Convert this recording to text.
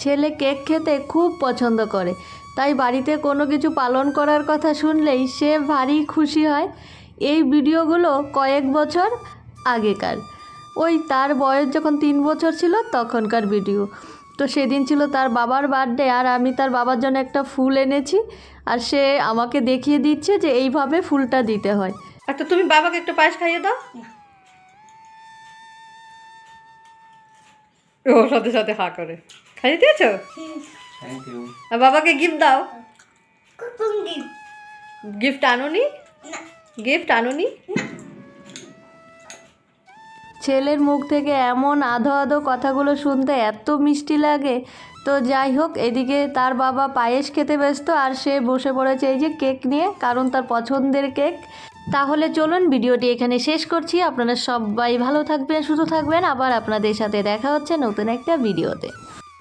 ছেলে কেক খেতে খুব পছন্দ করে, তাই বাড়িতে কোনো কিছু পালন করার কথা শুনলেই সে ভারী খুশি হয়। এই ভিডিওগুলো কয়েক বছর আগেকার, ওই তার বয়স যখন 3 বছর ছিল তখনকার ভিডিও। তো সেদিন ছিল তার বাবার বার্থডে, আর আমি তার বাবার জন্য একটা ফুল এনেছি, আর সে আমাকে দেখিয়ে দিচ্ছে যে এইভাবে ফুলটা দিতে হয়। আচ্ছা, তুমি বাবাকে একটু পায়েস খাইয়ে দাও। ও সাথে সাথে হা করে খাইয়ে দিয়েছো। Thank you. আর বাবাকে গিফট দাও। গিফট আনোনি? গিফট আনোনি? ছেলের মুখ থেকে এমন আধো আধো কথাগুলো শুনতে এত মিষ্টি লাগে। তো যাই হোক, এদিকে তার বাবা পায়েস খেতে ব্যস্ত, আর সে বসে পড়েছে এই যে কেক নিয়ে, কারণ তার পছন্দের কেক। তাহলে চলুন ভিডিওটি এখানে শেষ করছি। আপনারা সবাই ভালো থাকবেন, সুস্থ থাকবেন। আবার আপনাদের সাথে দেখা হচ্ছে নতুন একটা ভিডিওতে।